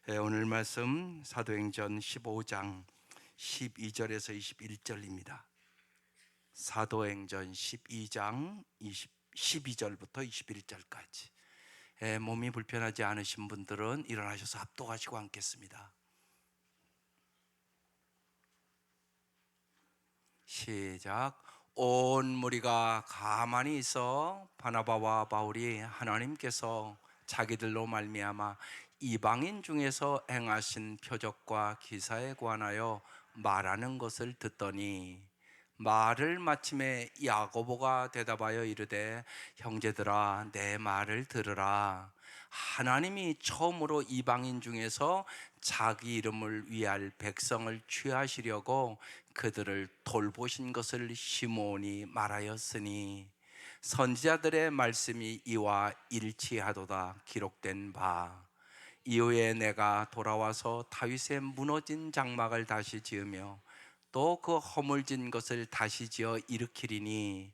오늘 말씀 사도행전 15장 12절에서 21절입니다. 사도행전 12장 12절부터 21절까지. 몸이 불편하지 않으신 분들은 일어나셔서 합독하시고 앉겠습니다. 시작. 온 무리가 가만히 있어 바나바와 바울이 하나님께서 자기들로 말미암아 이방인 중에서 행하신 표적과 기사에 관하여 말하는 것을 듣더니, 말을 마침에 야고보가 대답하여 이르되, 형제들아 내 말을 들으라. 하나님이 처음으로 이방인 중에서 자기 이름을 위할 백성을 취하시려고 그들을 돌보신 것을 시므온이 말하였으니, 선지자들의 말씀이 이와 일치하도다 기록된 바. 이후에 내가 돌아와서 다윗의 무너진 장막을 다시 지으며 또 그 허물진 것을 다시 지어 일으키리니,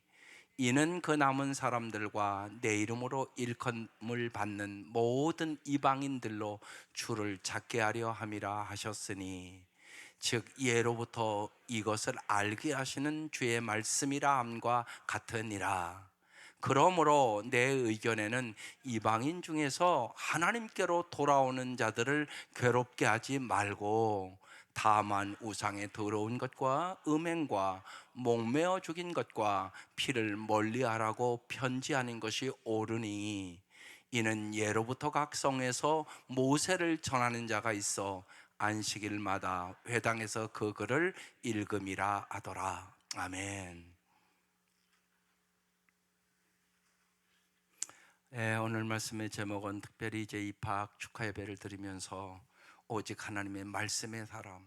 이는 그 남은 사람들과 내 이름으로 일컬음을 받는 모든 이방인들로 주를 찾게 하려 함이라 하셨으니, 즉 예로부터 이것을 알게 하시는 주의 말씀이라 함과 같으니라. 그러므로 내 의견에는 이방인 중에서 하나님께로 돌아오는 자들을 괴롭게 하지 말고, 다만 우상의 더러운 것과 음행과 목매어 죽인 것과 피를 멀리하라고 편지하는 것이 옳으니, 이는 예로부터 각 성에서 모세를 전하는 자가 있어 안식일마다 회당에서 그 글을 읽음이라 하더라. 아멘. 오늘 말씀의 제목은 특별히 이제 입학 축하 예배를 드리면서 오직 하나님의 말씀의 사람.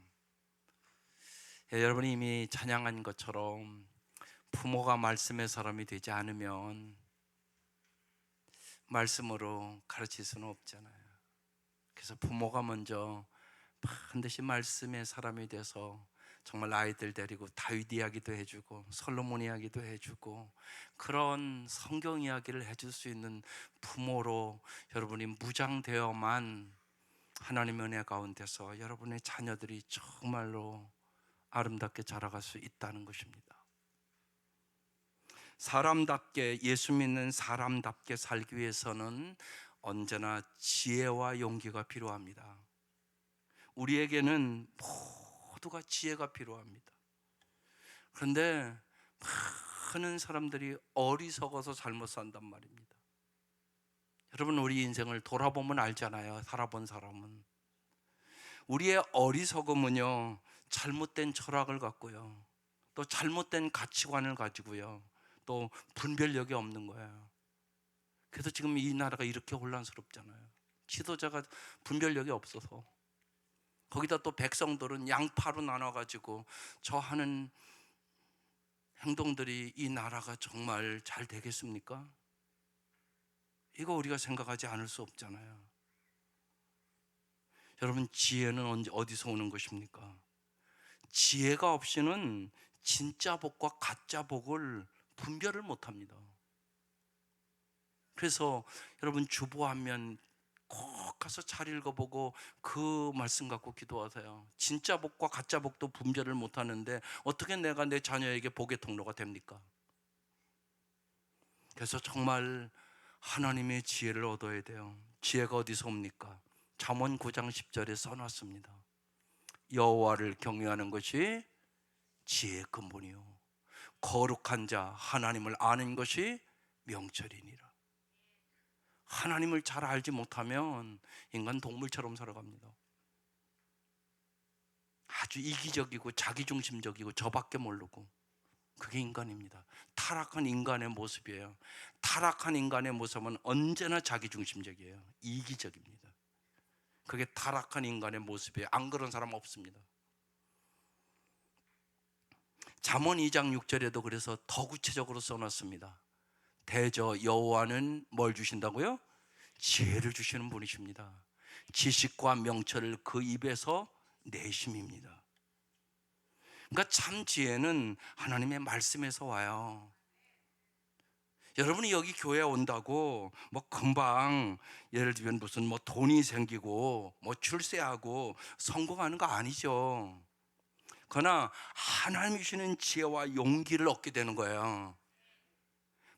여러분이 이미 찬양한 것처럼 부모가 말씀의 사람이 되지 않으면 말씀으로 가르칠 수는 없잖아요. 그래서 부모가 먼저 반드시 말씀의 사람이 돼서 정말 아이들 데리고 다윗 이야기도 해주고 솔로몬 이야기도 해주고 그런 성경 이야기를 해줄 수 있는 부모로 여러분이 무장되어만 하나님의 은혜 가운데서 여러분의 자녀들이 정말로 아름답게 자라갈 수 있다는 것입니다. 사람답게, 예수 믿는 사람답게 살기 위해서는 언제나 지혜와 용기가 필요합니다. 우리에게는 모두가 지혜가 필요합니다. 그런데 많은 사람들이 어리석어서 잘못 산단 말입니다. 여러분, 우리 인생을 돌아보면 알잖아요. 살아본 사람은. 우리의 어리석음은요, 잘못된 철학을 갖고요, 또 잘못된 가치관을 가지고요, 또 분별력이 없는 거예요. 그래서 지금 이 나라가 이렇게 혼란스럽잖아요. 지도자가 분별력이 없어서. 거기다 또 백성들은 양파로 나눠가지고 저 하는 행동들이 이 나라가 정말 잘 되겠습니까? 이거 우리가 생각하지 않을 수 없잖아요. 여러분, 지혜는 어디서 오는 것입니까? 지혜가 없이는 진짜 복과 가짜 복을 분별을 못합니다. 그래서 여러분, 주보하면 꼭 가서 잘 읽어보고 그 말씀 갖고 기도하세요. 진짜 복과 가짜 복도 분별을 못하는데 어떻게 내가 내 자녀에게 복의 통로가 됩니까? 그래서 정말 하나님의 지혜를 얻어야 돼요. 지혜가 어디서 옵니까? 잠언 9장 10절에 써놨습니다. 여호와를 경외하는 것이 지혜의 근본이요, 거룩한 자 하나님을 아는 것이 명철이니라. 하나님을 잘 알지 못하면 인간 동물처럼 살아갑니다. 아주 이기적이고 자기중심적이고 저밖에 모르고, 그게 인간입니다. 타락한 인간의 모습이에요. 타락한 인간의 모습은 언제나 자기중심적이에요. 이기적입니다. 그게 타락한 인간의 모습이에요. 안 그런 사람 없습니다. 잠언 2장 6절에도 그래서 더 구체적으로 써놨습니다. 대저 여호와는 뭘 주신다고요? 지혜를 주시는 분이십니다. 지식과 명철을 그 입에서 내심입니다. 그러니까 참 지혜는 하나님의 말씀에서 와요. 여러분이 여기 교회 온다고 뭐 금방 예를 들면 무슨 뭐 돈이 생기고 뭐 출세하고 성공하는 거 아니죠. 그러나 하나님이 주시는 지혜와 용기를 얻게 되는 거예요.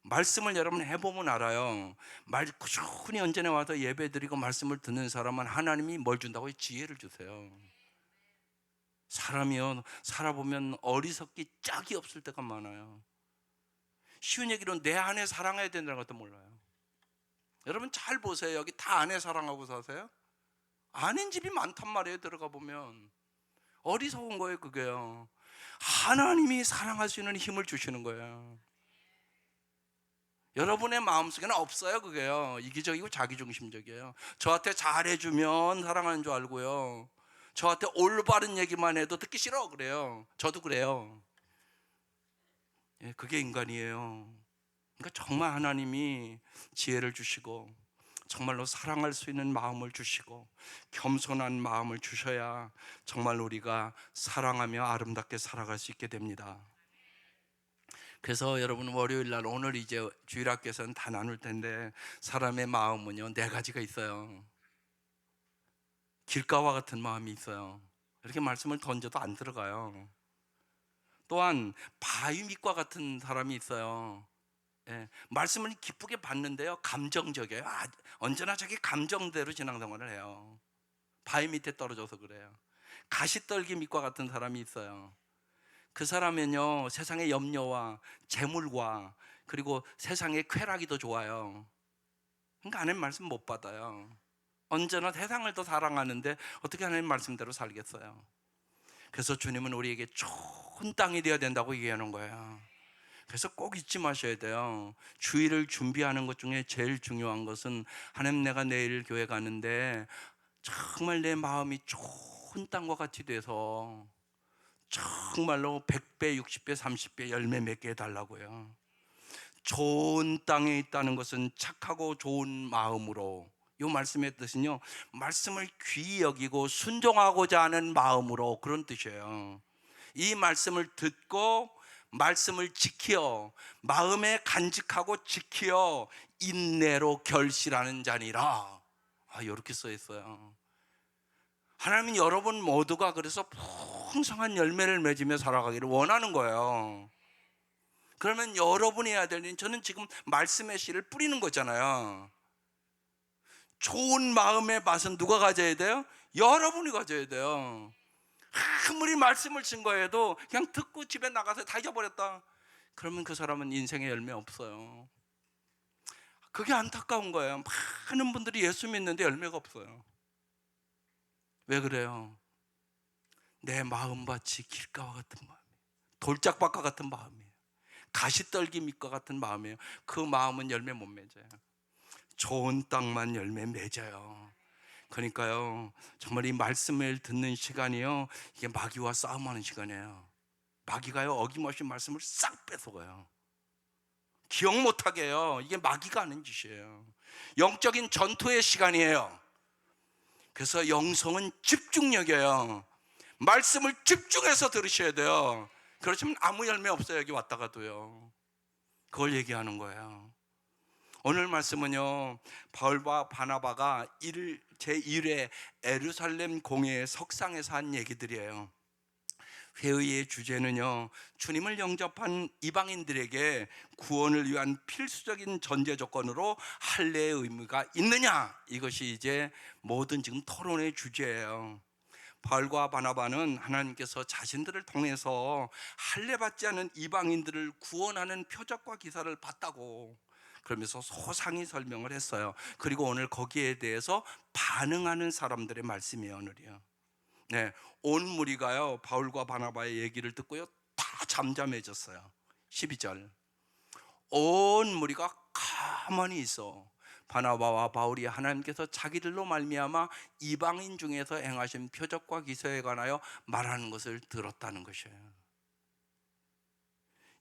말씀을 여러분 해보면 알아요. 꾸준히 언제나 와서 예배드리고 말씀을 듣는 사람은 하나님이 뭘 준다고? 지혜를 주세요. 사람이요, 살아보면 어리석기 짝이 없을 때가 많아요. 쉬운 얘기로 내 아내 사랑해야 된다는 것도 몰라요. 여러분 잘 보세요. 여기 다 아내 사랑하고 사세요? 아닌 집이 많단 말이에요. 들어가 보면 어리석은 거예요. 그게요. 하나님이 사랑할 수 있는 힘을 주시는 거예요. 여러분의 마음속에는 없어요. 그게요. 이기적이고 자기중심적이에요. 저한테 잘해주면 사랑하는 줄 알고요, 저한테 올바른 얘기만 해도 듣기 싫어 그래요. 저도 그래요. 예, 그게 인간이에요. 그러니까 정말 하나님이 지혜를 주시고 정말로 사랑할 수 있는 마음을 주시고 겸손한 마음을 주셔야 정말 우리가 사랑하며 아름답게 살아갈 수 있게 됩니다. 그래서 여러분 월요일 날 오늘 이제 주일학교에서는 다 나눌 텐데, 사람의 마음은요 네 가지가 있어요. 길가와 같은 마음이 있어요. 이렇게 말씀을 던져도 안 들어가요. 또한 바위 밑과 같은 사람이 있어요. 예, 말씀을 기쁘게 받는데요 감정적이에요. 언제나 자기 감정대로 신앙생활을 해요. 바위 밑에 떨어져서 그래요. 가시떨기 밑과 같은 사람이 있어요. 그 사람은요 세상의 염려와 재물과 그리고 세상의 쾌락이 더 좋아요. 그러니까 하나님 말씀 못 받아요. 언제나 세상을 더 사랑하는데 어떻게 하나님 말씀대로 살겠어요? 그래서 주님은 우리에게 좋은 땅이 되어야 된다고 얘기하는 거예요. 그래서 꼭 잊지 마셔야 돼요. 주일을 준비하는 것 중에 제일 중요한 것은, 하나님 내가 내일 교회 가는데 정말 내 마음이 좋은 땅과 같이 돼서 정말로 100배, 60배, 30배 열매 맺게 해달라고요. 좋은 땅에 있다는 것은 착하고 좋은 마음으로, 이 말씀의 뜻은요 말씀을 귀히 여기고 순종하고자 하는 마음으로, 그런 뜻이에요. 이 말씀을 듣고 말씀을 지키어 마음에 간직하고 지키어 인내로 결실하는 자니라. 이렇게 써 있어요. 하나님은 여러분 모두가 그래서 풍성한 열매를 맺으며 살아가기를 원하는 거예요. 그러면 여러분이 해야 될 일은, 저는 지금 말씀의 씨를 뿌리는 거잖아요. 좋은 마음의 맛은 누가 가져야 돼요? 여러분이 가져야 돼요. 아무리 말씀을 증거해도 그냥 듣고 집에 나가서 다 잊어버렸다, 그러면 그 사람은 인생에 열매 없어요. 그게 안타까운 거예요. 많은 분들이 예수 믿는데 열매가 없어요. 왜 그래요? 내 마음밭이 길가와 같은 마음이에요. 돌짝밭과 같은 마음이에요. 가시떨기 밑과 같은 마음이에요. 그 마음은 열매 못 맺어요. 좋은 땅만 열매 맺어요. 그러니까요 정말 이 말씀을 듣는 시간이요, 이게 마귀와 싸움하는 시간이에요. 마귀가요 어김없이 말씀을 싹 뺏어가요. 기억 못하게 해요. 이게 마귀가 하는 짓이에요. 영적인 전투의 시간이에요. 그래서 영성은 집중력이에요. 말씀을 집중해서 들으셔야 돼요. 그렇지만 아무 열매 없어요. 여기 왔다가도요. 그걸 얘기하는 거예요. 오늘 말씀은요 바울과 바나바가 제1회 예루살렘 공회의 석상에서 한 얘기들이에요. 회의의 주제는요 주님을 영접한 이방인들에게 구원을 위한 필수적인 전제 조건으로 할례의 의무가 있느냐, 이것이 이제 모든 지금 토론의 주제예요. 바울과 바나바는 하나님께서 자신들을 통해서 할례받지 않은 이방인들을 구원하는 표적과 기사를 봤다고 그러면서 소상히 설명을 했어요. 그리고 오늘 거기에 대해서 반응하는 사람들의 말씀이에요. 오늘이요. 네, 온 무리가요 바울과 바나바의 얘기를 듣고요 다 잠잠해졌어요. 12절, 온 무리가 가만히 있어 바나바와 바울이 하나님께서 자기들로 말미암아 이방인 중에서 행하신 표적과 기사에 관하여 말하는 것을 들었다는 것이에요.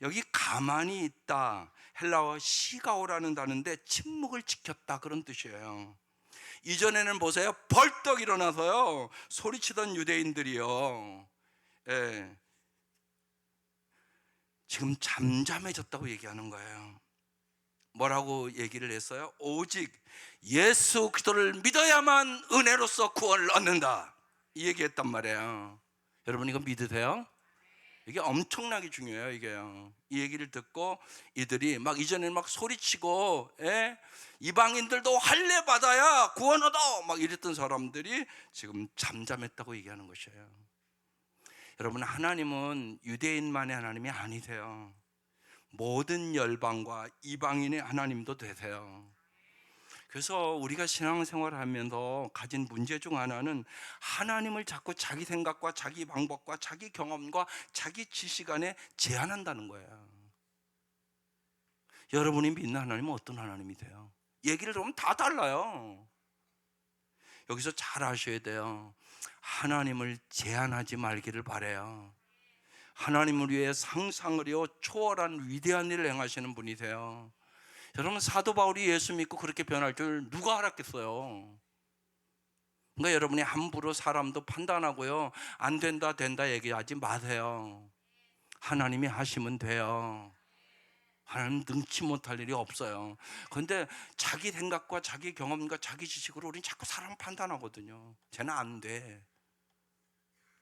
여기 가만히 있다, 헬라어 시가오라는 단어인데 침묵을 지켰다, 그런 뜻이에요. 이전에는 보세요 벌떡 일어나서요 소리치던 유대인들이요, 예, 지금 잠잠해졌다고 얘기하는 거예요. 뭐라고 얘기를 했어요? 오직 예수 그리스도를 믿어야만 은혜로서 구원을 얻는다, 이 얘기했단 말이에요. 여러분 이거 믿으세요? 이게 엄청나게 중요해요. 이게요. 이 얘기를 듣고 이들이 막 이전에 막 소리치고, 이방인들도 할례 받아야 구원 얻어 막 이랬던 사람들이 지금 잠잠했다고 얘기하는 것이에요. 여러분, 하나님은 유대인만의 하나님이 아니세요. 모든 열방과 이방인의 하나님도 되세요. 그래서 우리가 신앙생활을 하면서 가진 문제 중 하나는 하나님을 자꾸 자기 생각과 자기 방법과 자기 경험과 자기 지식 안에 제한한다는 거예요. 여러분이 믿는 하나님은 어떤 하나님이세요? 얘기를 들으면 다 달라요. 여기서 잘 아셔야 돼요. 하나님을 제한하지 말기를 바라요. 하나님을 위해 상상을요 초월한 위대한 일을 행하시는 분이세요. 여러분, 사도 바울이 예수 믿고 그렇게 변할 줄 누가 알았겠어요? 그러니까 여러분이 함부로 사람도 판단하고요, 안 된다 된다 얘기하지 마세요. 하나님이 하시면 돼요. 하나님 능치 못할 일이 없어요. 그런데 자기 생각과 자기 경험과 자기 지식으로 우리는 자꾸 사람 판단하거든요. 쟤는 안 돼,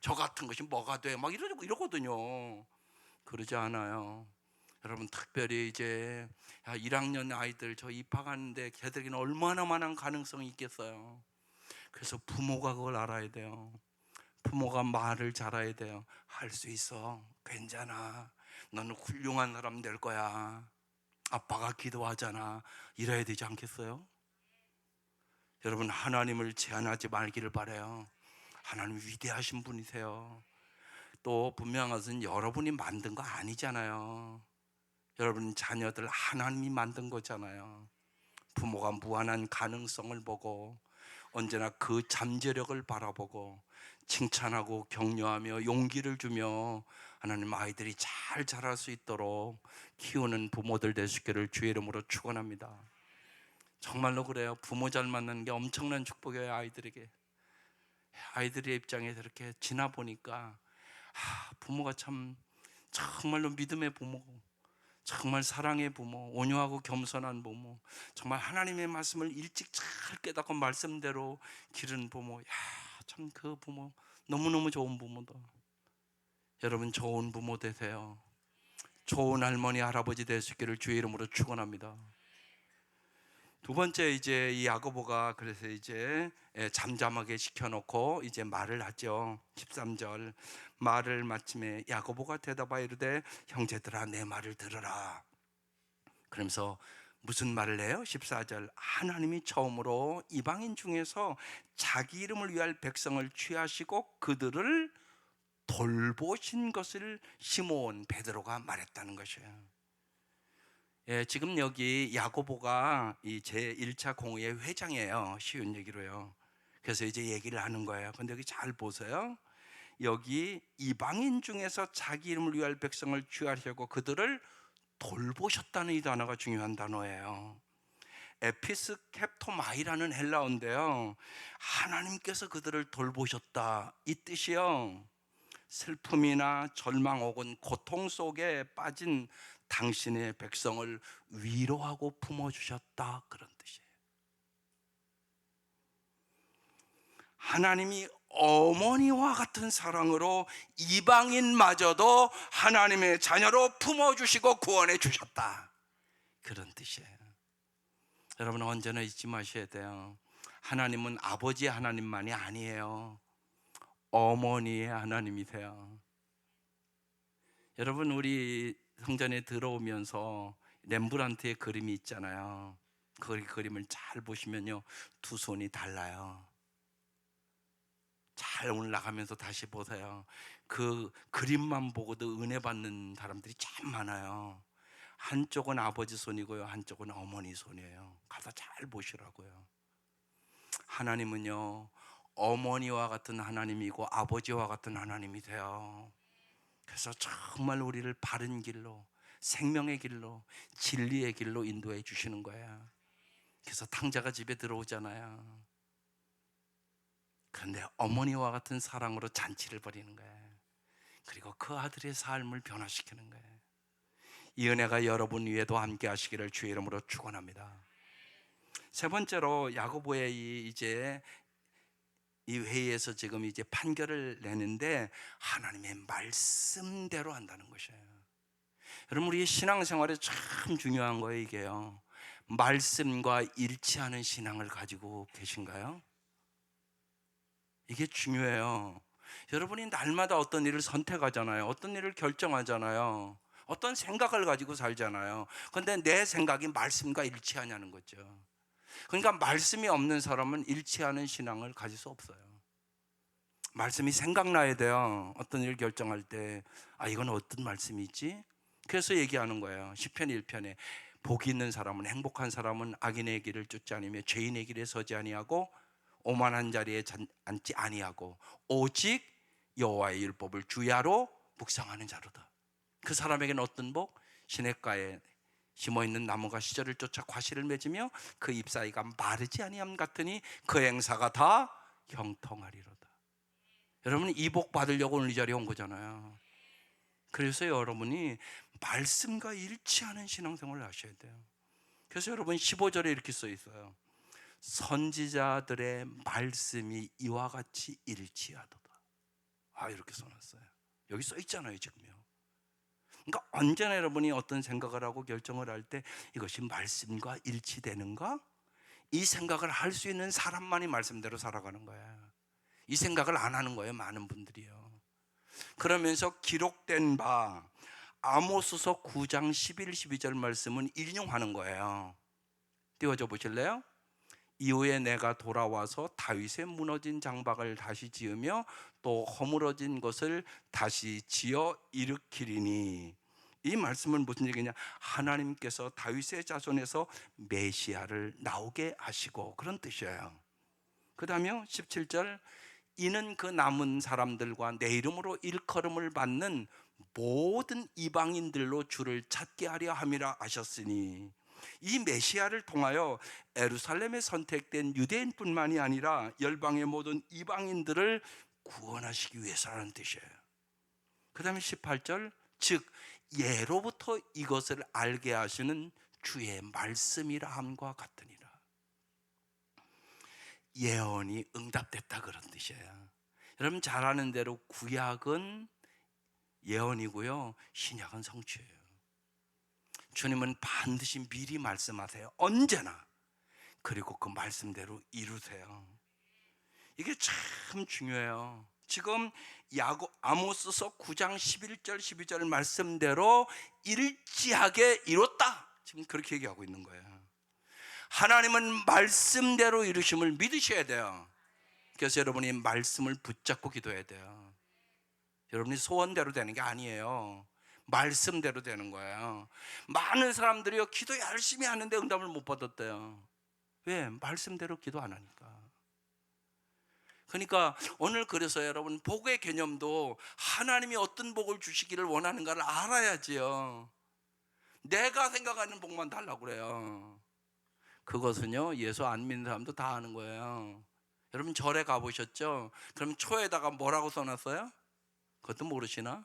저 같은 것이 뭐가 돼, 막 이러거든요. 그러지 않아요. 여러분, 특별히 이제 1학년 아이들 저 입학하는데 걔들에게는 얼마나 많은 가능성이 있겠어요. 그래서 부모가 그걸 알아야 돼요. 부모가 말을 잘해야 돼요. 할 수 있어, 괜찮아, 너는 훌륭한 사람 될 거야, 아빠가 기도하잖아, 이래야 되지 않겠어요? 여러분, 하나님을 제한하지 말기를 바라요. 하나님 위대하신 분이세요. 또 분명한 것은 여러분이 만든 거 아니잖아요. 여러분 자녀들 하나님이 만든 거잖아요. 부모가 무한한 가능성을 보고 언제나 그 잠재력을 바라보고 칭찬하고 격려하며 용기를 주며 하나님 아이들이 잘 자랄 수 있도록 키우는 부모들 되시기를 주의 이름으로 축원합니다. 정말로 그래요. 부모 잘 만나는 게 엄청난 축복이에요. 아이들에게. 아이들의 입장에서 이렇게 지나보니까 부모가 참 정말로 믿음의 부모고, 정말 사랑의 부모, 온유하고 겸손한 부모, 정말 하나님의 말씀을 일찍 잘 깨닫고 말씀대로 기른 부모, 참 그 부모 너무너무 좋은 부모다. 여러분 좋은 부모 되세요. 좋은 할머니 할아버지 되시기를 주의 이름으로 축원합니다. 두 번째, 이제 이 야고보가 그래서 이제 잠잠하게 시켜놓고 이제 말을 하죠. 13절, 말을 마침에 야고보가 대답하여 이르되 형제들아 내 말을 들으라. 그러면서 무슨 말을 해요? 14절, 하나님이 처음으로 이방인 중에서 자기 이름을 위할 백성을 취하시고 그들을 돌보신 것을 시몬 베드로가 말했다는 것이에요. 지금 여기 야고보가 이 제1차 공의회 회장이에요. 쉬운 얘기로요. 그래서 이제 얘기를 하는 거예요. 근데 여기 잘 보세요. 여기 이방인 중에서 자기 이름을 위할 백성을 취하시고 그들을 돌보셨다는 이 단어가 중요한 단어예요. 에피스캡토마이라는 헬라어인데요, 하나님께서 그들을 돌보셨다 이 뜻이요. 슬픔이나 절망 혹은 고통 속에 빠진 당신의 백성을 위로하고 품어주셨다, 그런 뜻이에요. 하나님이 어머니와 같은 사랑으로 이방인마저도 하나님의 자녀로 품어주시고 구원해 주셨다, 그런 뜻이에요. 여러분 언제나 잊지 마셔야 돼요. 하나님은 아버지 하나님만이 아니에요. 어머니의 하나님이세요. 여러분 우리 성전에 들어오면서 렘브란트의 그림이 있잖아요. 그 그림을 잘 보시면요, 두 손이 달라요. 잘 오늘 나가면서 다시 보세요. 그 그림만 보고도 은혜 받는 사람들이 참 많아요. 한쪽은 아버지 손이고요, 한쪽은 어머니 손이에요. 가서 잘 보시라고요. 하나님은요 어머니와 같은 하나님이고 아버지와 같은 하나님이세요. 그래서 정말 우리를 바른 길로, 생명의 길로, 진리의 길로 인도해 주시는 거예요. 그래서 탕자가 집에 들어오잖아요. 그런데 어머니와 같은 사랑으로 잔치를 벌이는 거예요. 그리고 그 아들의 삶을 변화시키는 거예요. 이 은혜가 여러분 위에도 함께 하시기를 주의 이름으로 축원합니다. 세 번째로 야고보의 이제 이 회의에서 지금 이제 판결을 내는데 하나님의 말씀대로 한다는 것이에요. 여러분, 우리의 신앙생활에 참 중요한 거예요, 이게요. 말씀과 일치하는 신앙을 가지고 계신가요? 이게 중요해요. 여러분이 날마다 어떤 일을 선택하잖아요. 어떤 일을 결정하잖아요. 어떤 생각을 가지고 살잖아요. 그런데 내 생각이 말씀과 일치하냐는 거죠. 그러니까 말씀이 없는 사람은 일치하는 신앙을 가질 수 없어요. 말씀이 생각나야 돼요. 어떤 일을 결정할 때 이건 어떤 말씀이지? 그래서 얘기하는 거예요. 시편 1편에 복이 있는 사람은, 행복한 사람은 악인의 길을 쫓지 않으며 죄인의 길에 서지 아니하고 오만한 자리에 앉지 아니하고 오직 여호와의 율법을 주야로 묵상하는 자로다. 그 사람에게는 어떤 복? 시냇가에 심어있는 나무가 시절을 쫓아 과실을 맺으며 그 잎사이가 마르지 아니함 같으니 그 행사가 다 형통하리로다. 여러분, 이 복 받으려고 오늘 이 자리에 온 거잖아요. 그래서 여러분이 말씀과 일치하는 신앙생활을 하셔야 돼요. 그래서 여러분 15절에 이렇게 써 있어요. 선지자들의 말씀이 이와 같이 일치하도다. 이렇게 써놨어요. 여기 써 있잖아요, 지금요. 그러니까 언제나 여러분이 어떤 생각을 하고 결정을 할 때 이것이 말씀과 일치되는가? 이 생각을 할 수 있는 사람만이 말씀대로 살아가는 거예요. 이 생각을 안 하는 거예요, 많은 분들이요. 그러면서 기록된 바 아모스서 9장 11, 12절 말씀은 인용하는 거예요. 띄워줘 보실래요? 이후에 내가 돌아와서 다윗의 무너진 장막을 다시 지으며 또 허물어진 것을 다시 지어 일으키리니. 이 말씀은 무슨 얘기냐? 하나님께서 다윗의 자손에서 메시아를 나오게 하시고, 그런 뜻이에요. 그 다음에 17절, 이는 그 남은 사람들과 내 이름으로 일컬음을 받는 모든 이방인들로 주를 찾게 하려 함이라 하셨으니, 이 메시아를 통하여 예루살렘에 선택된 유대인뿐만이 아니라 열방의 모든 이방인들을 구원하시기 위해서라는 뜻이에요. 그 다음에 18절, 즉 예로부터 이것을 알게 하시는 주의 말씀이라 함과 같으니라. 예언이 응답됐다, 그런 뜻이에요. 여러분 잘 아는 대로 구약은 예언이고요, 신약은 성취예요. 주님은 반드시 미리 말씀하세요, 언제나. 그리고 그 말씀대로 이루세요. 이게 참 중요해요. 지금 아모스서 9장 11절 12절 말씀대로 일치하게 이뤘다, 지금 그렇게 얘기하고 있는 거예요. 하나님은 말씀대로 이루심을 믿으셔야 돼요. 그래서 여러분이 말씀을 붙잡고 기도해야 돼요. 여러분이 소원대로 되는 게 아니에요. 말씀대로 되는 거예요. 많은 사람들이요, 기도 열심히 하는데 응답을 못 받았대요. 왜? 말씀대로 기도 안 하니까. 그러니까 오늘 그래서 여러분 복의 개념도 하나님이 어떤 복을 주시기를 원하는가를 알아야지요. 내가 생각하는 복만 달라고 그래요. 그것은요, 예수 안 믿는 사람도 다 아는 거예요. 여러분 절에 가보셨죠? 그럼 초에다가 뭐라고 써놨어요? 그것도 모르시나?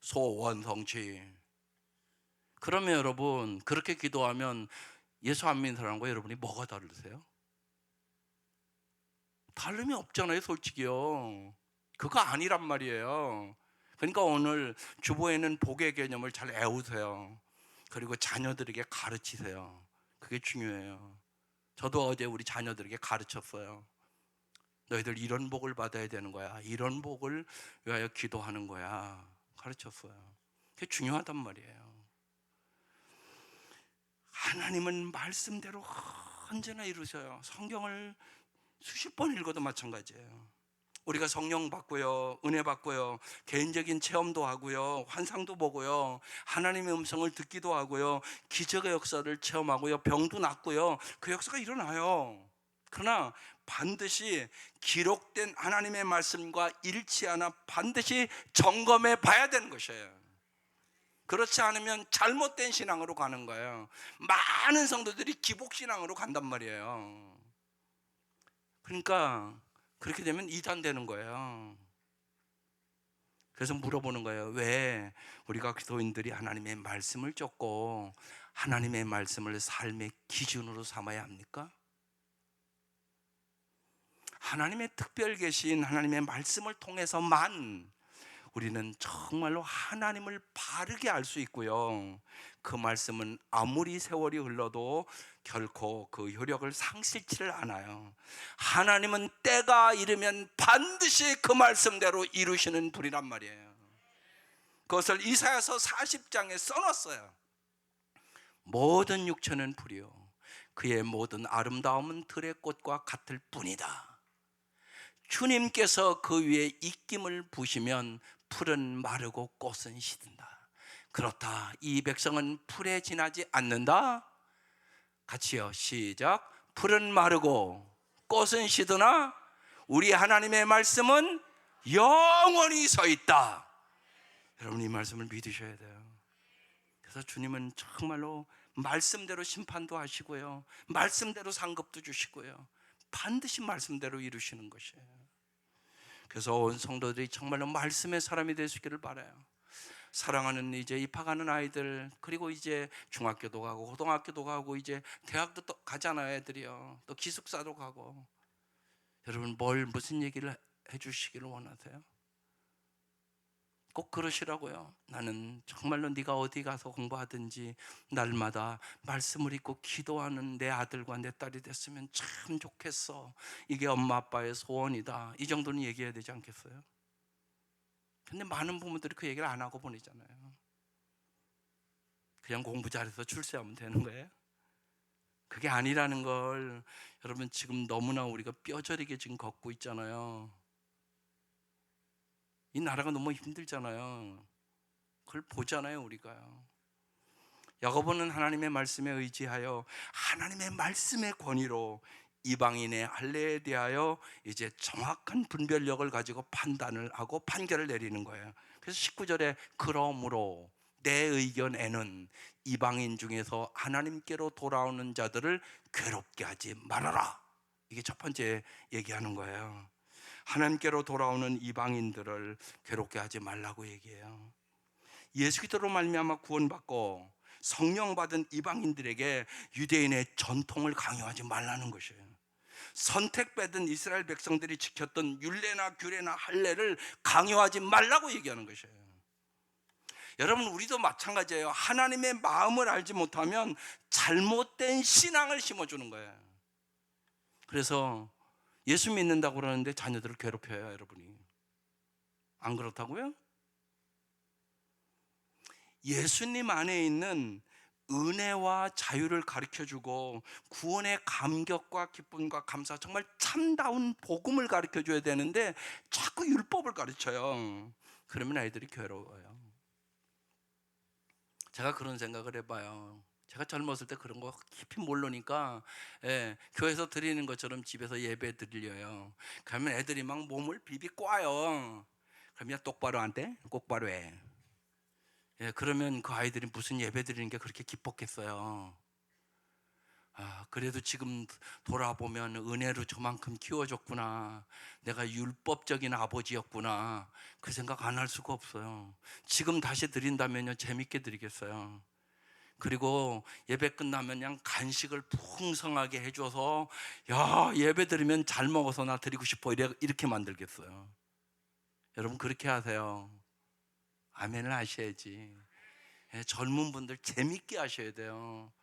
소원 성취. 그러면 여러분 그렇게 기도하면 예수 안 믿는 사람과 여러분이 뭐가 다르세요? 다름이 없잖아요, 솔직히요. 그거 아니란 말이에요. 그러니까 오늘 주보에는 복의 개념을 잘 애우세요. 그리고 자녀들에게 가르치세요. 그게 중요해요. 저도 어제 우리 자녀들에게 가르쳤어요. 너희들 이런 복을 받아야 되는 거야. 이런 복을 위하여 기도하는 거야. 가르쳤어요. 그게 중요하단 말이에요. 하나님은 말씀대로 언제나 이루셔요. 성경을 수십 번 읽어도 마찬가지예요. 우리가 성령 받고요, 은혜 받고요, 개인적인 체험도 하고요, 환상도 보고요, 하나님의 음성을 듣기도 하고요, 기적의 역사를 체험하고요, 병도 낫고요, 그 역사가 일어나요. 그러나 반드시 기록된 하나님의 말씀과 일치하나 반드시 점검해 봐야 되는 것이에요. 그렇지 않으면 잘못된 신앙으로 가는 거예요. 많은 성도들이 기복신앙으로 간단 말이에요. 그러니까 그렇게 되면 이단 되는 거예요. 그래서 물어보는 거예요. 왜 우리가 기도인들이 하나님의 말씀을 쫓고 하나님의 말씀을 삶의 기준으로 삼아야 합니까? 하나님의 특별 계신 하나님의 말씀을 통해서만 우리는 정말로 하나님을 바르게 알 수 있고요, 그 말씀은 아무리 세월이 흘러도 결코 그 효력을 상실치를 않아요. 하나님은 때가 이르면 반드시 그 말씀대로 이루시는 분이란 말이에요. 그것을 이사야서 40장에 써놨어요. 모든 육체는 풀이요 그의 모든 아름다움은 들의 꽃과 같을 뿐이다. 주님께서 그 위에 입김을 부시면 풀은 마르고 꽃은 시든다. 그렇다, 이 백성은 풀에 지나지 않는다. 같이요, 시작. 풀은 마르고 꽃은 시드나 우리 하나님의 말씀은 영원히 서 있다. 여러분, 이 말씀을 믿으셔야 돼요. 그래서 주님은 정말로 말씀대로 심판도 하시고요, 말씀대로 상급도 주시고요, 반드시 말씀대로 이루시는 것이에요. 그래서 온 성도들이 정말로 말씀의 사람이 되시기를 바라요. 사랑하는 이제 입학하는 아이들, 그리고 이제 중학교도 가고 고등학교도 가고 이제 대학도 또 가잖아요. 애들이요, 또 기숙사도 가고. 여러분, 무슨 얘기를 해주시기를 원하세요? 꼭 그러시라고요. 나는 정말로 네가 어디 가서 공부하든지 날마다 말씀을 읽고 기도하는 내 아들과 내 딸이 됐으면 참 좋겠어. 이게 엄마 아빠의 소원이다. 이 정도는 얘기해야 되지 않겠어요? 근데 많은 부모들이 그 얘기를 안 하고 보내잖아요. 그냥 공부 잘해서 출세하면 되는 거예요? 그게 아니라는 걸 여러분, 지금 너무나 우리가 뼈저리게 지금 걷고 있잖아요. 이 나라가 너무 힘들잖아요. 그걸 보잖아요, 우리가요. 야고보는 하나님의 말씀에 의지하여 하나님의 말씀의 권위로 이방인의 할례에 대하여 이제 정확한 분별력을 가지고 판단을 하고 판결을 내리는 거예요. 그래서 19절에 그러므로 내 의견에는 이방인 중에서 하나님께로 돌아오는 자들을 괴롭게 하지 말아라. 이게 첫 번째 얘기하는 거예요. 하나님께로 돌아오는 이방인들을 괴롭게 하지 말라고 얘기해요. 예수 그리스도로 말미암아 구원받고 성령 받은 이방인들에게 유대인의 전통을 강요하지 말라는 것이에요. 선택받은 이스라엘 백성들이 지켰던 율례나 규례나 할례를 강요하지 말라고 얘기하는 것이에요. 여러분, 우리도 마찬가지예요. 하나님의 마음을 알지 못하면 잘못된 신앙을 심어주는 거예요. 그래서 예수 믿는다고 그러는데 자녀들을 괴롭혀요, 여러분이. 안 그렇다고요? 예수님 안에 있는 은혜와 자유를 가르쳐주고 구원의 감격과 기쁨과 감사, 정말 참다운 복음을 가르쳐줘야 되는데 자꾸 율법을 가르쳐요. 그러면 아이들이 괴로워요. 제가 그런 생각을 해봐요. 제가 젊었을 때 그런 거 깊이 모르니까, 교회에서 드리는 것처럼 집에서 예배 드리려요. 그러면 애들이 막 몸을 비비 꽈요. 그러면 똑바로 안 돼? 똑바로 해. 그러면 그 아이들이 무슨 예배 드리는 게 그렇게 기뻤겠어요. 그래도 지금 돌아보면 은혜로 저만큼 키워줬구나, 내가 율법적인 아버지였구나, 그 생각 안 할 수가 없어요. 지금 다시 드린다면요, 재밌게 드리겠어요. 그리고 예배 끝나면 그냥 간식을 풍성하게 해줘서, 야, 예배 드리면 잘 먹어서 나 드리고 싶어, 이렇게 만들겠어요. 여러분, 그렇게 하세요. 아멘을 하셔야지. 젊은 분들 재밌게 하셔야 돼요.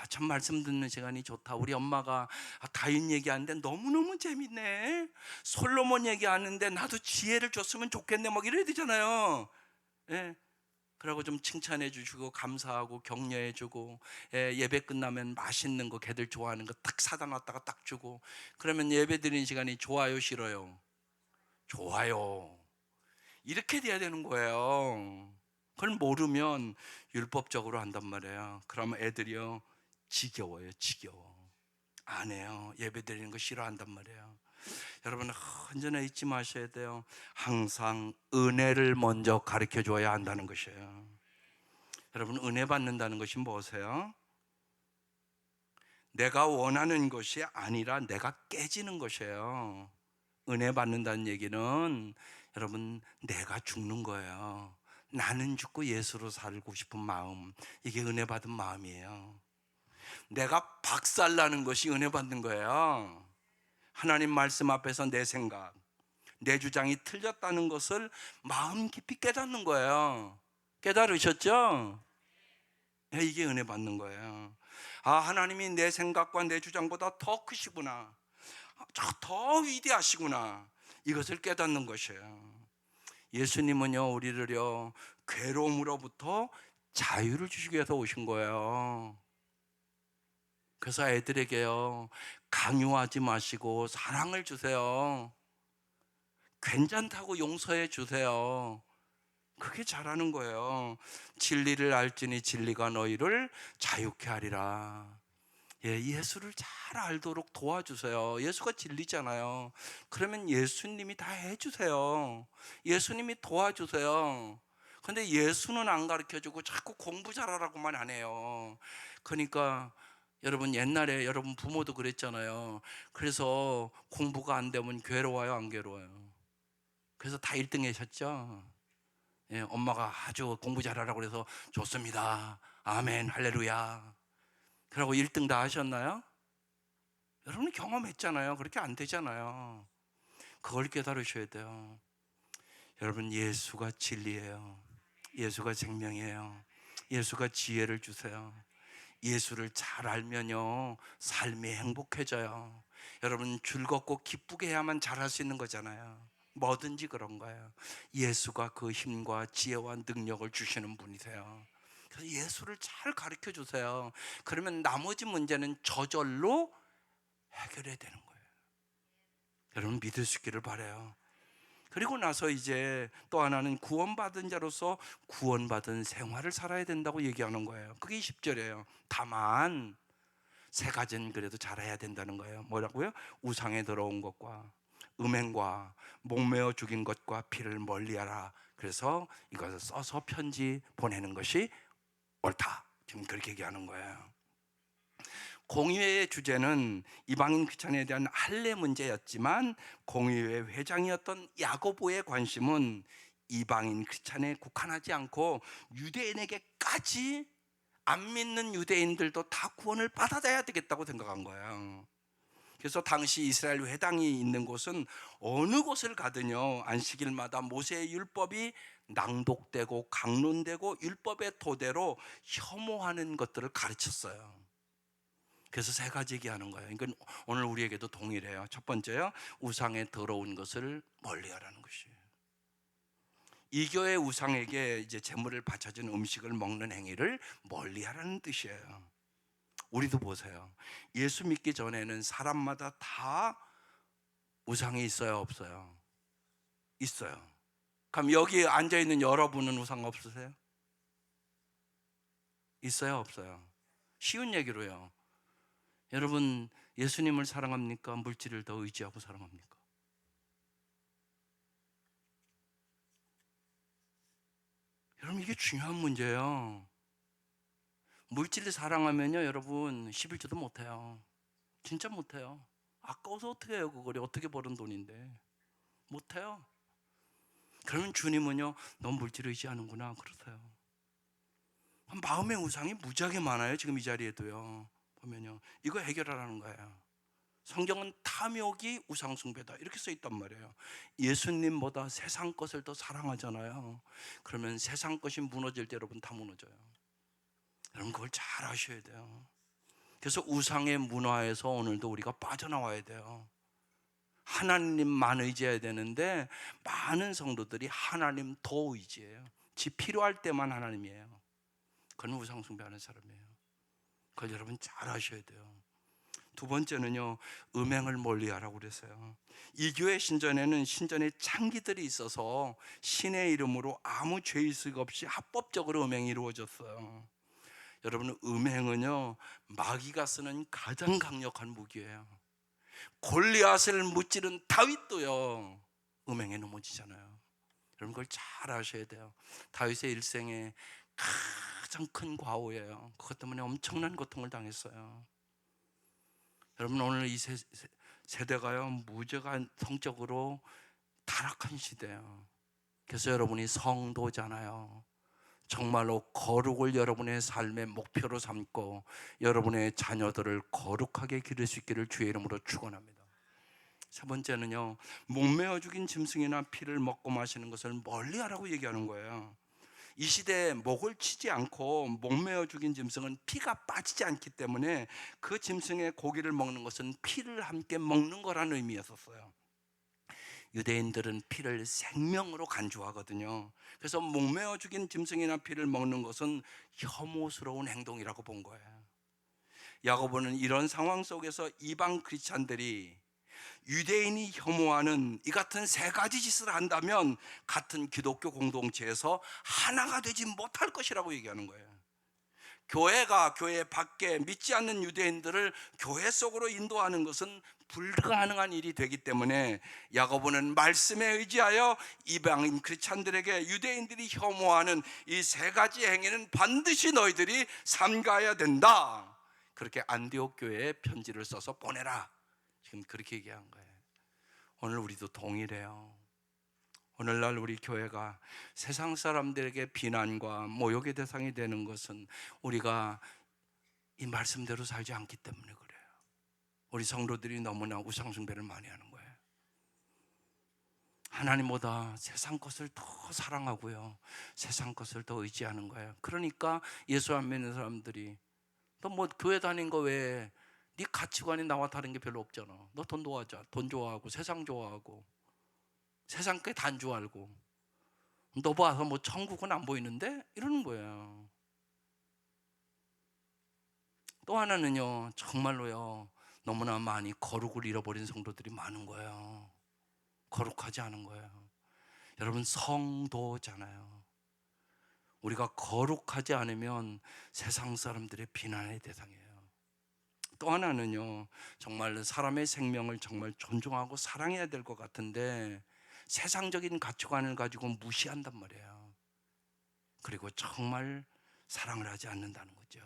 참 말씀 듣는 시간이 좋다. 우리 엄마가 다윗 얘기하는데 너무너무 재밌네, 솔로몬 얘기하는데 나도 지혜를 줬으면 좋겠네, 막 이래야 되잖아요. 그러고 좀 칭찬해 주시고 감사하고 격려해 주고, 예배 끝나면 맛있는 거, 걔들 좋아하는 거 딱 사다 놨다가 딱 주고, 그러면 예배 드리는 시간이 좋아요, 싫어요? 좋아요. 이렇게 돼야 되는 거예요. 그걸 모르면 율법적으로 한단 말이에요. 그러면 애들이요, 지겨워요. 지겨워. 안 해요. 예배 드리는 거 싫어한단 말이에요. 여러분, 언제나 잊지 마셔야 돼요. 항상 은혜를 먼저 가르쳐 줘야 한다는 것이에요. 여러분, 은혜 받는다는 것이 뭐세요? 내가 원하는 것이 아니라 내가 깨지는 것이에요. 은혜 받는다는 얘기는 여러분, 내가 죽는 거예요. 나는 죽고 예수로 살고 싶은 마음, 이게 은혜 받은 마음이에요. 내가 박살나는 것이 은혜 받는 거예요. 하나님 말씀 앞에서 내 생각, 내 주장이 틀렸다는 것을 마음 깊이 깨닫는 거예요. 깨달으셨죠? 네, 이게 은혜 받는 거예요. 아, 하나님이 내 생각과 내 주장보다 더 크시구나, 더 위대하시구나, 이것을 깨닫는 것이에요. 예수님은요, 우리를요, 괴로움으로부터 자유를 주시기 위해서 오신 거예요. 그래서 애들에게요, 강요하지 마시고 사랑을 주세요. 괜찮다고 용서해 주세요. 그게 잘하는 거예요. 진리를 알지니 진리가 너희를 자유케 하리라. 예, 예수를 잘 알도록 도와주세요. 예수가 진리잖아요. 그러면 예수님이 다 해주세요. 예수님이 도와주세요. 근데 예수는 안 가르쳐주고 자꾸 공부 잘하라고만 하네요. 그러니까 여러분, 옛날에 여러분 부모도 그랬잖아요. 그래서 공부가 안 되면 괴로워요, 안 괴로워요? 그래서 다 1등 하셨죠. 예, 엄마가 아주 공부 잘하라고 그래서 좋습니다, 아멘, 할렐루야, 그러고 1등 다 하셨나요? 여러분이 경험했잖아요. 그렇게 안 되잖아요. 그걸 깨달으셔야 돼요. 여러분, 예수가 진리예요. 예수가 생명이에요. 예수가 지혜를 주세요. 예수를 잘 알면요, 삶이 행복해져요. 여러분, 즐겁고 기쁘게 해야만 잘할 수 있는 거잖아요. 뭐든지 그런 거예요. 예수가 그 힘과 지혜와 능력을 주시는 분이세요. 그래서 예수를 잘 가르쳐 주세요. 그러면 나머지 문제는 저절로 해결해야 되는 거예요. 여러분, 믿을 수 있기를 바라요. 그리고 나서 이제 또 하나는 구원받은 자로서 구원받은 생활을 살아야 된다고 얘기하는 거예요. 그게 10절이에요. 다만 세 가지는 그래도 잘해야 된다는 거예요. 뭐라고요? 우상에 들어온 것과 음행과 목매어 죽인 것과 피를 멀리하라. 그래서 이것을 써서 편지 보내는 것이 옳다, 지금 그렇게 얘기하는 거예요. 공의회의 주제는 이방인 크리스찬에 대한 할례 문제였지만, 공의회 회장이었던 야고보의 관심은 이방인 크리스찬에 국한하지 않고 유대인에게까지, 안 믿는 유대인들도 다 구원을 받아들여야 되겠다고 생각한 거예요. 그래서 당시 이스라엘 회당이 있는 곳은 어느 곳을 가든요, 안식일마다 모세의 율법이 낭독되고 강론되고 율법의 토대로 혐오하는 것들을 가르쳤어요. 그래서 세 가지 얘기하는 거예요. 그러니까 오늘 우리에게도 동일해요. 첫 번째요, 우상에 더러운 것을 멀리하라는 것이에요. 이교의 우상에게 이제 제물을 바쳐준 음식을 먹는 행위를 멀리하라는 뜻이에요. 우리도 보세요. 예수 믿기 전에는 사람마다 다 우상이 있어요, 없어요? 있어요. 그럼 여기 앉아 있는 여러분은 우상 없으세요? 있어요, 없어요? 쉬운 얘기로요. 여러분, 예수님을 사랑합니까? 물질을 더 의지하고 사랑합니까? 여러분, 이게 중요한 문제예요. 물질을 사랑하면요, 여러분 11조도 못해요. 진짜 못해요. 아까워서 어떻게 해요? 그걸 어떻게 버는 돈인데 못해요. 그러면 주님은요, 넌 물질을 의지하는구나 그러세요. 마음의 우상이 무지하게 많아요. 지금 이 자리에도요 보면요, 이거 해결하라는 거예요. 성경은 탐욕이 우상숭배다 이렇게 써 있단 말이에요. 예수님보다 세상 것을 더 사랑하잖아요. 그러면 세상 것이 무너질 때 여러분 다 무너져요. 여러분, 그걸 잘 아셔야 돼요. 그래서 우상의 문화에서 오늘도 우리가 빠져나와야 돼요. 하나님만 의지해야 되는데 많은 성도들이 하나님 더 의지해요. 지 필요할 때만 하나님이에요. 그건 우상 숭배하는 사람이에요. 그걸 여러분 잘 아셔야 돼요. 두 번째는요, 음행을 멀리하라고 그랬어요. 이 교회 신전에는 신전에 창기들이 있어서 신의 이름으로 아무 죄의식 없이 합법적으로 음행이 이루어졌어요. 여러분, 음행은요, 마귀가 쓰는 가장 강력한 무기예요. 골리앗을 무찌른 다윗도요, 음행에 넘어지잖아요. 여러분, 그걸 잘 아셔야 돼요. 다윗의 일생에 가장 큰 과오예요. 그것 때문에 엄청난 고통을 당했어요. 여러분, 오늘 이 세대가요, 무죄가 성적으로 타락한 시대예요. 그래서 여러분이 성도잖아요. 정말로 거룩을 여러분의 삶의 목표로 삼고 여러분의 자녀들을 거룩하게 기를 수 있기를 주의 이름으로 축원합니다. 세 번째는요, 목매어 죽인 짐승이나 피를 먹고 마시는 것을 멀리하라고 얘기하는 거예요. 이 시대에 목을 치지 않고 목매어 죽인 짐승은 피가 빠지지 않기 때문에 그 짐승의 고기를 먹는 것은 피를 함께 먹는 거라는 의미였었어요. 유대인들은 피를 생명으로 간주하거든요. 그래서 목매어 죽인 짐승이나 피를 먹는 것은 혐오스러운 행동이라고 본 거예요. 야고보는 이런 상황 속에서 이방 크리스찬들이 유대인이 혐오하는 이 같은 세 가지 짓을 한다면 같은 기독교 공동체에서 하나가 되지 못할 것이라고 얘기하는 거예요. 교회가 교회 밖에 믿지 않는 유대인들을 교회 속으로 인도하는 것은 불가능한 일이 되기 때문에 야고보는 말씀에 의지하여 이방인 크리스찬들에게 유대인들이 혐오하는 이 세 가지 행위는 반드시 너희들이 삼가야 된다, 그렇게 안디옥 교회에 편지를 써서 보내라, 지금 그렇게 얘기한 거예요. 오늘 우리도 동일해요. 오늘날 우리 교회가 세상 사람들에게 비난과 모욕의 대상이 되는 것은 우리가 이 말씀대로 살지 않기 때문에 그래요. 우리 성도들이 너무나 우상숭배를 많이 하는 거예요. 하나님보다 세상 것을 더 사랑하고요, 세상 것을 더 의지하는 거예요. 그러니까 예수 안 믿는 사람들이 너 뭐 교회 다닌 거 외에 네 가치관이 나와 다른 게 별로 없잖아. 너 돈 좋아하자. 돈 좋아하고 세상 좋아하고 세상 게 단 줄 알고 너 봐서 뭐 천국은 안 보이는데? 이러는 거예요. 또 하나는요, 정말로요, 너무나 많이 거룩을 잃어버린 성도들이 많은 거예요. 거룩하지 않은 거예요. 여러분 성도잖아요. 우리가 거룩하지 않으면 세상 사람들의 비난의 대상이에요. 또 하나는요, 정말 사람의 생명을 정말 존중하고 사랑해야 될 것 같은데 세상적인 가치관을 가지고 무시한단 말이에요. 그리고 정말 사랑을 하지 않는다는 거죠.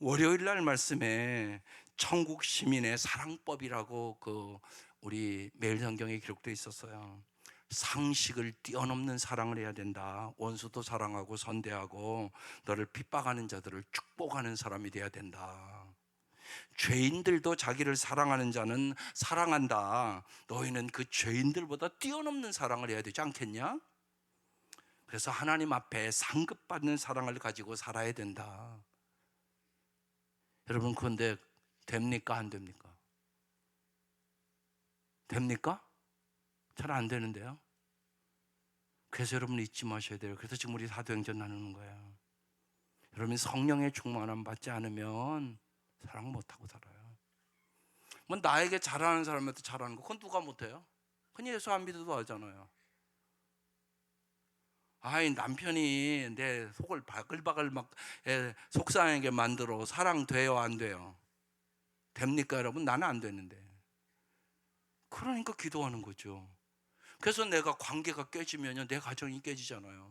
월요일 날 말씀에 천국 시민의 사랑법이라고 우리 매일 성경에 기록되어 있었어요. 상식을 뛰어넘는 사랑을 해야 된다. 원수도 사랑하고 선대하고 너를 핍박하는 자들을 축복하는 사람이 돼야 된다. 죄인들도 자기를 사랑하는 자는 사랑한다. 너희는 그 죄인들보다 뛰어넘는 사랑을 해야 되지 않겠냐? 그래서 하나님 앞에 상급받는 사랑을 가지고 살아야 된다. 여러분 그런데 됩니까? 안 됩니까? 됩니까? 잘 안 되는데요. 그래서 여러분 잊지 마셔야 돼요. 그래서 지금 우리 사도행전 나누는 거예요. 여러분 성령의 충만함 받지 않으면 사랑 못하고 살아요. 뭐 나에게 잘하는 사람한테 잘하는 거 그건 누가 못해요? 그건 예수 안 믿어도 하잖아요. 아이 남편이 내 속을 바글바글 막 속상하게 만들어 사랑 돼요 안 돼요? 됩니까 여러분? 나는 안 되는데. 그러니까 기도하는 거죠. 그래서 내가 관계가 깨지면 내 가정이 깨지잖아요.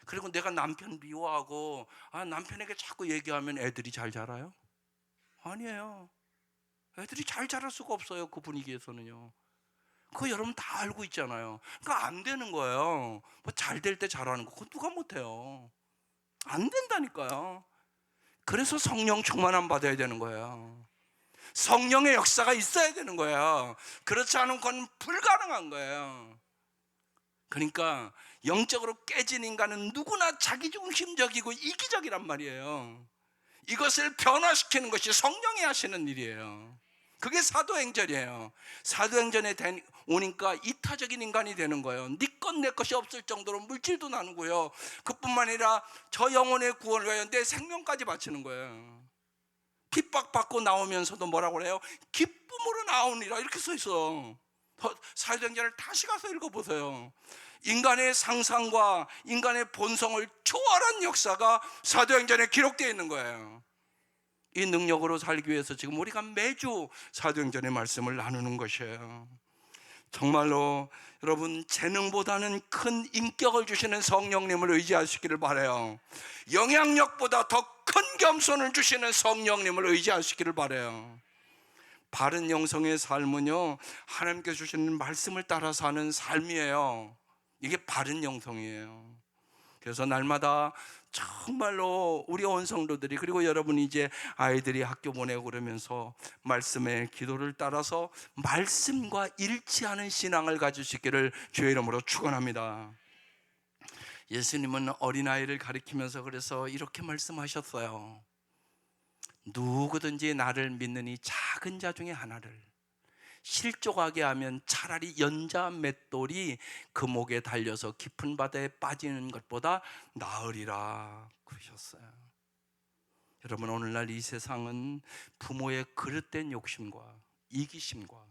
그리고 내가 남편 미워하고 남편에게 자꾸 얘기하면 애들이 잘 자라요? 아니에요. 애들이 잘 자랄 수가 없어요. 그 분위기에서는요. 그거 여러분 다 알고 있잖아요. 그러니까 안 되는 거예요. 뭐 잘 될 때 잘하는 거 그거 누가 못해요. 안 된다니까요. 그래서 성령 충만함 받아야 되는 거예요. 성령의 역사가 있어야 되는 거예요. 그렇지 않은 건 불가능한 거예요. 그러니까 영적으로 깨진 인간은 누구나 자기중심적이고 이기적이란 말이에요. 이것을 변화시키는 것이 성령이 하시는 일이에요. 그게 사도행전이에요. 사도행전에 오니까 이타적인 인간이 되는 거예요. 네 것 내 것이 없을 정도로 물질도 나누고요, 그뿐만 아니라 저 영혼의 구원을 위하여 내 생명까지 바치는 거예요. 핍박받고 나오면서도 뭐라고 그래요? 기쁨으로 나오니라 이렇게 써 있어. 사도행전을 다시 가서 읽어보세요. 인간의 상상과 인간의 본성을 초월한 역사가 사도행전에 기록되어 있는 거예요. 이 능력으로 살기 위해서 지금 우리가 매주 사도행전의 말씀을 나누는 것이에요. 정말로 여러분 재능보다는 큰 인격을 주시는 성령님을 의지하시기를 바라요. 영향력보다 더 큰 겸손을 주시는 성령님을 의지하시기를 바라요. 바른 영성의 삶은요, 하나님께 주시는 말씀을 따라 사는 삶이에요. 이게 바른 영성이에요. 그래서 날마다 정말로 우리 온 성도들이, 그리고 여러분이 이제 아이들이 학교 보내고 그러면서 말씀의 기도를 따라서 말씀과 일치하는 신앙을 가지시기를 주의 이름으로 축원합니다. 예수님은 어린아이를 가리키면서 그래서 이렇게 말씀하셨어요. 누구든지 나를 믿는 이 작은 자 중에 하나를 실족하게 하면 차라리 연자 맷돌이 그 목에 달려서 깊은 바다에 빠지는 것보다 나으리라 그러셨어요. 여러분, 오늘날 이 세상은 부모의 그릇된 욕심과 이기심과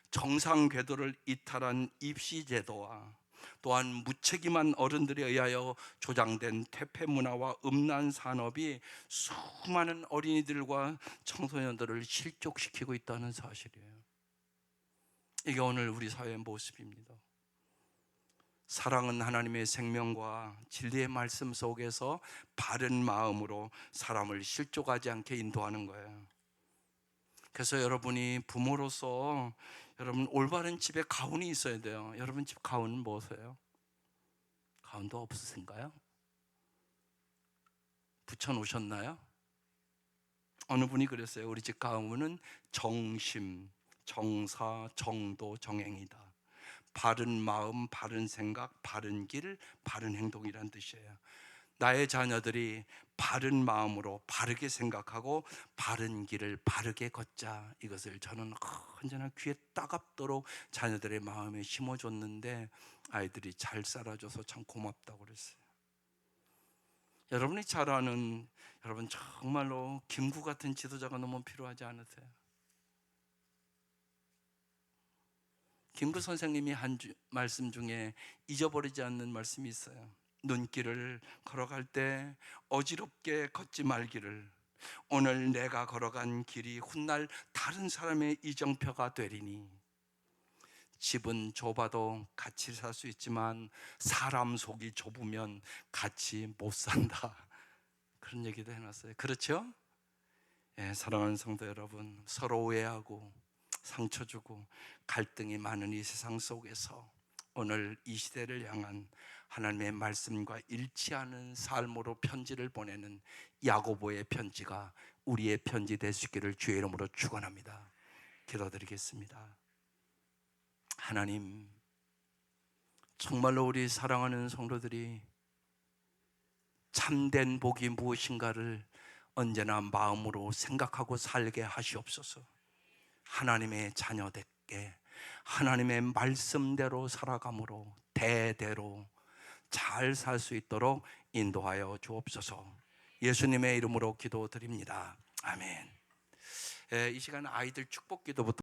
정상 궤도를 이탈한 입시 제도와 또한 무책임한 어른들에 의하여 조장된 퇴폐 문화와 음란 산업이 수많은 어린이들과 청소년들을 실족시키고 있다는 사실이에요. 이게 오늘 우리 사회의 모습입니다. 사랑은 하나님의 생명과 진리의 말씀 속에서 바른 마음으로 사람을 실족하지 않게 인도하는 거예요. 그래서 여러분이 부모로서 여러분 올바른 집에 가훈이 있어야 돼요. 여러분 집 가훈은 뭐세요? 가훈도 없으신가요? 붙여놓으셨나요? 어느 분이 그랬어요. 우리 집 가훈은 정심, 정사, 정도, 정행이다. 바른 마음, 바른 생각, 바른 길, 바른 행동이란 뜻이에요. 나의 자녀들이 바른 마음으로 바르게 생각하고 바른 길을 바르게 걷자, 이것을 저는 언제나 귀에 따갑도록 자녀들의 마음에 심어줬는데 아이들이 잘 살아줘서 참 고맙다고 그랬어요. 여러분이 잘 아는, 여러분 정말로 김구 같은 지도자가 너무 필요하지 않으세요? 김구 선생님이 한 말씀 중에 잊어버리지 않는 말씀이 있어요. 눈길을 걸어갈 때 어지럽게 걷지 말기를. 오늘 내가 걸어간 길이 훗날 다른 사람의 이정표가 되리니. 집은 좁아도 같이 살 수 있지만 사람 속이 좁으면 같이 못 산다, 그런 얘기도 해놨어요. 그렇죠? 예, 사랑하는 성도 여러분, 서로 오해하고 상처 주고 갈등이 많은 이 세상 속에서 오늘 이 시대를 향한 하나님의 말씀과 일치하는 삶으로 편지를 보내는 야고보의 편지가 우리의 편지 되시기를 주의 이름으로 축원합니다. 기도드리겠습니다. 하나님, 정말로 우리 사랑하는 성도들이 참된 복이 무엇인가를 언제나 마음으로 생각하고 살게 하시옵소서. 하나님의 자녀답게 하나님의 말씀대로 살아감으로 대대로 잘 살 수 있도록 인도하여 주옵소서. 예수님의 이름으로 기도드립니다. 아멘. 이 시간 아이들 축복 기도부터